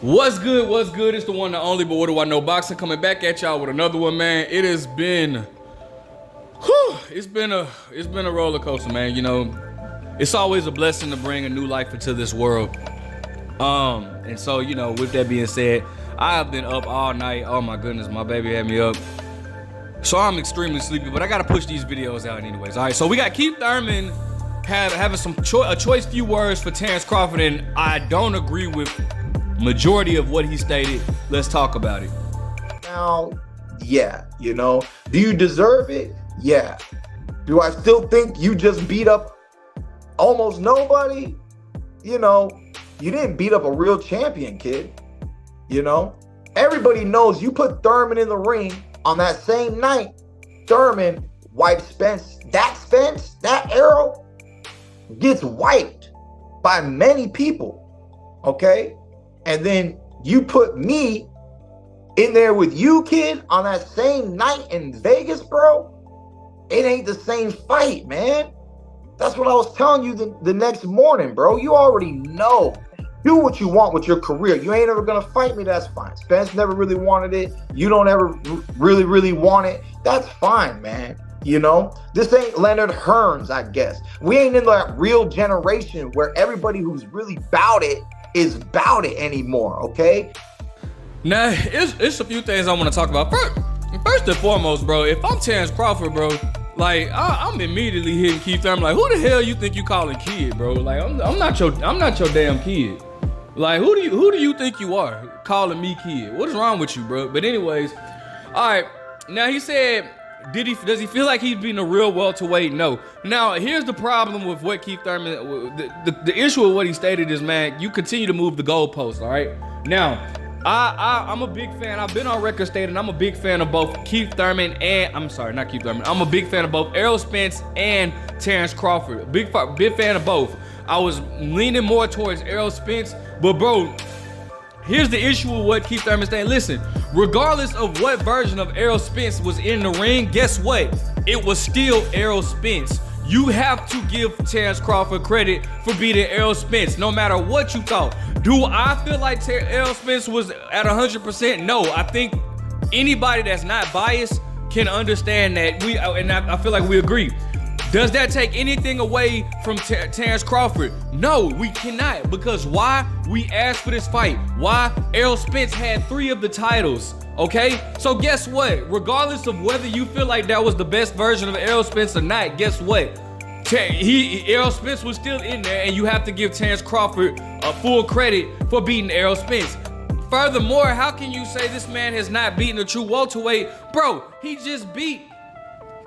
What's good? What's good? It's the one, the only, but what do I know? Boxing coming back at y'all with another one, man. It has been, it's been a roller coaster, man. You know, it's always a blessing to bring a new life into this world. And so, you know, with that being said, I have been up all night. Oh my goodness, my baby had me up. So I'm extremely sleepy, but I gotta push these videos out anyways. All right, so we got Keith Thurman having a choice few words for Terence Crawford, and I don't agree with majority of what he stated. Let's talk about it. Now, yeah, you know, do you deserve it? Yeah. Do I still think you just beat up almost nobody? You know, you didn't beat up a real champion, kid. You know, everybody knows you put Thurman in the ring on that same night. Thurman wipes Spence. That arrow gets wiped by many people. Okay. And then you put me in there with you, kid, on that same night in Vegas, bro. It ain't the same fight, man. That's what I was telling you the next morning, bro. You already know. Do what you want with your career. You ain't ever gonna fight me, that's fine. Spence never really wanted it. You don't ever really want it. That's fine, man. You know, this ain't Leonard Hearns, I guess. We ain't in that real generation where everybody who's really bout it is bout it anymore, okay? Now, it's a few things I want to talk about. First and foremost, bro, if I'm Terence Crawford, bro, like I'm immediately hitting Keith Thurman. Like, who the hell you think you calling kid, bro? Like, I'm not your damn kid. Like, who do you think you are calling me kid? What is wrong with you, bro? But anyways, all right. Now he said, does he feel like he's being a real welterweight? No. Now here's the problem with what Keith Thurman. The issue with what he stated is, man, you continue to move the goalposts. All right. Now, I'm a big fan. I've been on record stating I'm a big fan of both Keith Thurman and not Keith Thurman. I'm a big fan of both Errol Spence and Terence Crawford. Big fan of both. I was leaning more towards Errol Spence, but bro, here's the issue with what Keith Thurman's saying. Listen, regardless of what version of Errol Spence was in the ring, guess what? It was still Errol Spence. You have to give Terence Crawford credit for beating Errol Spence, no matter what you thought. Do I feel like Errol Spence was at 100%? No. I think anybody that's not biased can understand that. I feel like we agree. Does that take anything away from Terence Crawford? No, we cannot. Because why? We asked for this fight. Why? Errol Spence had 3 of the titles. Okay? So guess what? Regardless of whether you feel like that was the best version of Errol Spence or not, guess what? Errol Spence was still in there, and you have to give Terence Crawford full credit for beating Errol Spence. Furthermore, how can you say this man has not beaten a true welterweight? Bro, he just beat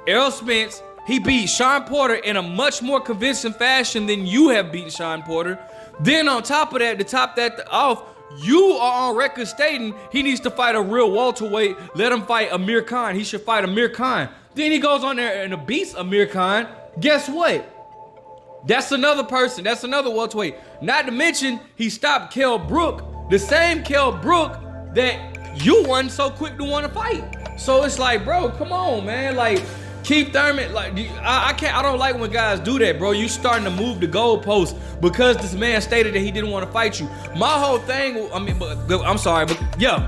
Errol Spence. He beat Sean Porter in a much more convincing fashion than you have beaten Sean Porter. Then on top of that, to top that off, you are on record stating he needs to fight a real welterweight. Let him fight Amir Khan. He should fight Amir Khan. Then he goes on there and beats Amir Khan. Guess what? That's another person. That's another welterweight. Not to mention, he stopped Kell Brook, the same Kell Brook that you weren't so quick to want to fight. So it's like, bro, come on, man. Like, Keith Thurman, like, I don't like when guys do that, bro. You starting to move the goalposts because this man stated that he didn't want to fight you. My whole thing,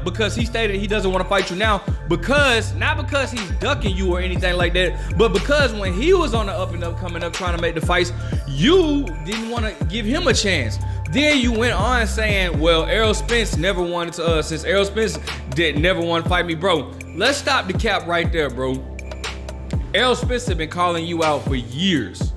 because he stated he doesn't want to fight you now, not because he's ducking you or anything like that, but because when he was on the up and up, coming up, trying to make the fights, you didn't want to give him a chance. Then you went on saying, well, Errol Spence never wanted to, since Errol Spence never want to fight me, bro. Let's stop the cap right there, bro. Errol Spence has been calling you out for years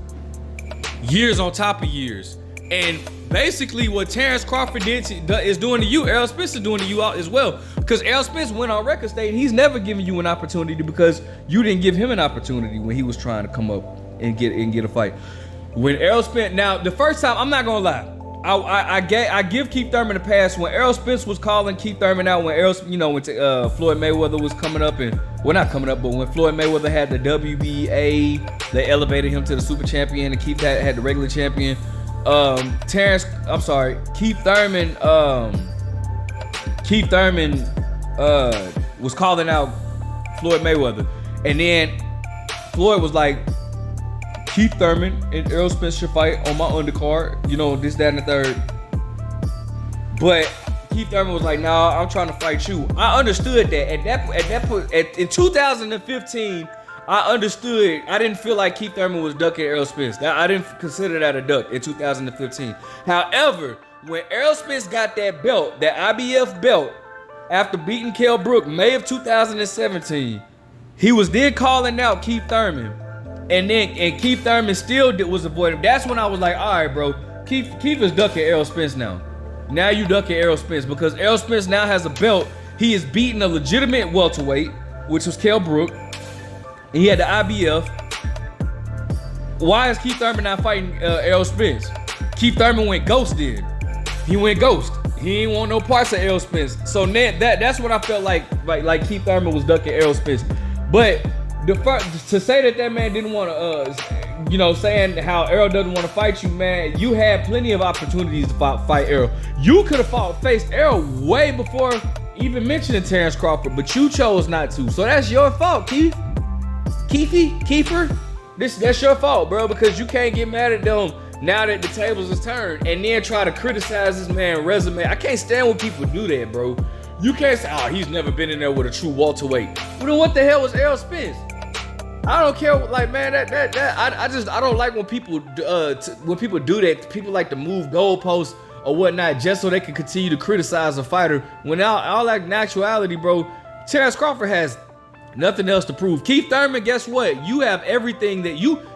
on top of years. And basically what Terence Crawford is doing to you, Errol Spence is doing to you out as well. Because Errol Spence went on record stating he's never given you an opportunity because you didn't give him an opportunity when he was trying to come up and get a fight. When Errol Spence, now the first time, I'm not gonna lie, I give Keith Thurman a pass. When Errol Spence was calling Keith Thurman out, when Floyd Mayweather was coming up, and well, not coming up, but when Floyd Mayweather had the WBA, they elevated him to the super champion, and Keith had the regular champion. Keith Thurman was calling out Floyd Mayweather, and then Floyd was like, Keith Thurman and Errol Spence should fight on my undercard, this, that, and the third. But Keith Thurman was like, "Nah, I'm trying to fight you." I understood that at that point in 2015. I understood. I didn't feel like Keith Thurman was ducking Errol Spence. I didn't consider that a duck in 2015. However, when Errol Spence got that belt, that IBF belt, after beating Kell Brook May of 2017, he was then calling out Keith Thurman, and Keith Thurman still was avoiding him. That's when I was like, all right, bro, Keith is ducking Errol Spence now. Now you ducking Errol Spence because Errol Spence now has a belt. He is beating a legitimate welterweight, which was Kell Brook. He had the IBF. Why is Keith Thurman not fighting Errol Spence? Keith Thurman went ghost then. He went ghost. He ain't want no parts of Errol Spence. So that's what I felt like Keith Thurman was ducking Errol Spence. But to say that man didn't want to, saying how Errol doesn't want to fight you, man, you had plenty of opportunities to fight Errol. You could have faced Errol way before even mentioning Terence Crawford, but you chose not to. So that's your fault, Keith. Kiefer, that's your fault, bro, because you can't get mad at them now that the tables is turned and then try to criticize this man's resume. I can't stand when people do that, bro. You can't say, oh, he's never been in there with a true welterweight. Well, then what the hell was Errol Spence? I don't care, like, man, I don't like when people do that. People like to move goalposts or whatnot just so they can continue to criticize a fighter. When all like in actuality, bro, Terence Crawford has nothing else to prove. Keith Thurman, guess what? You have everything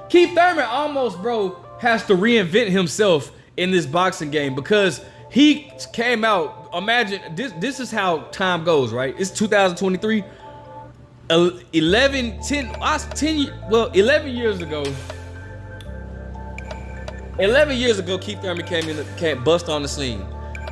Keith Thurman almost, bro, has to reinvent himself in this boxing game because he came out. Imagine this is how time goes, right? It's 2023. 11 years ago. 11 years ago, Keith Thurman came bust on the scene.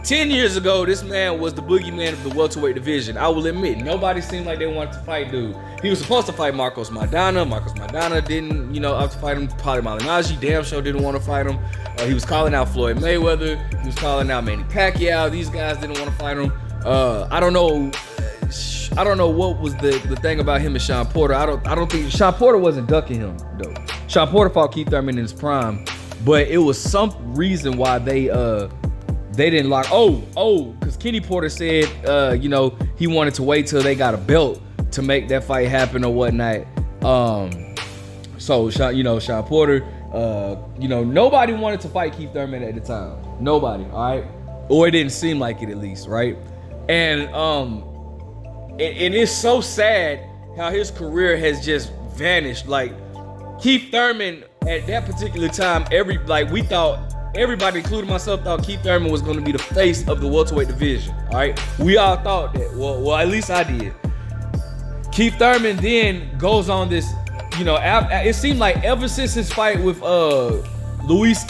10 years ago, this man was the boogeyman of the welterweight division. I will admit, nobody seemed like they wanted to fight dude. He was supposed to fight Marcos Maidana. Marcos Maidana didn't, up to fight him. Paulie Malignaggi damn sure didn't want to fight him. He was calling out Floyd Mayweather. He was calling out Manny Pacquiao. These guys didn't want to fight him. I don't know what was the thing about him and Sean Porter. I don't think Sean Porter wasn't ducking him though. Sean Porter fought Keith Thurman in his prime, but it was some reason why they didn't lock. Because Kenny Porter said he wanted to wait till they got a belt to make that fight happen or whatnot. So Sean Porter, nobody wanted to fight Keith Thurman at the time. Nobody, all right, or it didn't seem like it at least, right? And and it's so sad how his career has just vanished. Like Keith Thurman at that particular time, we thought. Everybody, including myself, thought Keith Thurman was going to be the face of the welterweight division. All right, we all thought that. Well, at least I did. Keith Thurman then goes on this. It seemed like ever since his fight with Luis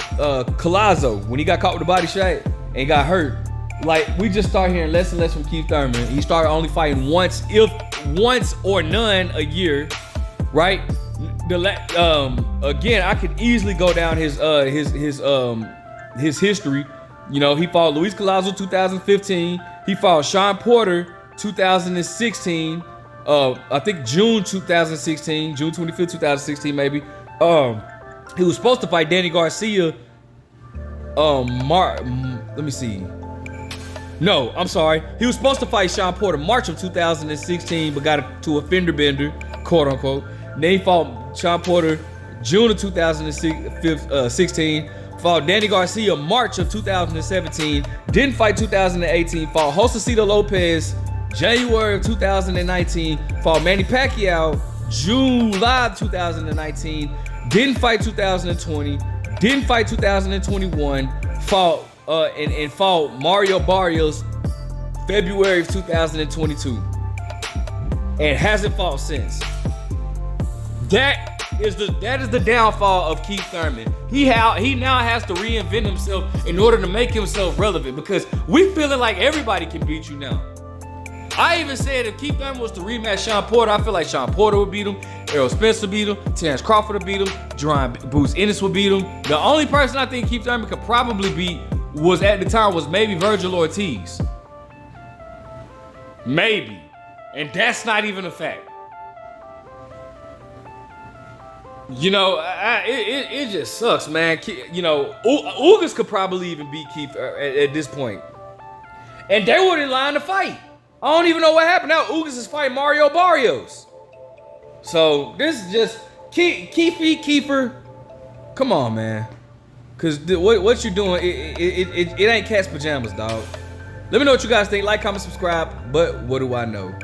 Collazo, when he got caught with a body shot and got hurt, like we just start hearing less and less from Keith Thurman. He started only fighting once or none a year, right? Again, I could easily go down his history. He fought Luis Collazo 2015. He fought Sean Porter 2016. I think June 2016, June 25th, 2016 maybe. He was supposed to fight Danny Garcia. Let me see. No, I'm sorry. He was supposed to fight Sean Porter March of 2016, but got to a fender bender, quote unquote. Then he fought Sean Porter June of 2016, fought Danny Garcia March of 2017, didn't fight 2018, fought Josecito Lopez January of 2019, fought Manny Pacquiao July 2019, didn't fight 2020, didn't fight 2021, fought and fought Mario Barrios February of 2022, and hasn't fought since. That is the downfall of Keith Thurman. He now has to reinvent himself in order to make himself relevant because we feeling like everybody can beat you now. I even said if Keith Thurman was to rematch Sean Porter, I feel like Sean Porter would beat him, Errol Spence would beat him, Terence Crawford would beat him, Bruce Ennis would beat him. The only person I think Keith Thurman could probably beat was maybe Virgil Ortiz. Maybe. And that's not even a fact. It just sucks, man. Ugas could probably even beat Keith at this point. And they were in line to fight. I don't even know what happened. Now Ugas is fighting Mario Barrios. So this is just Kiefer. Come on, man. Cause what you doing? It ain't cat's pajamas, dog. Let me know what you guys think. Like, comment, subscribe. But what do I know?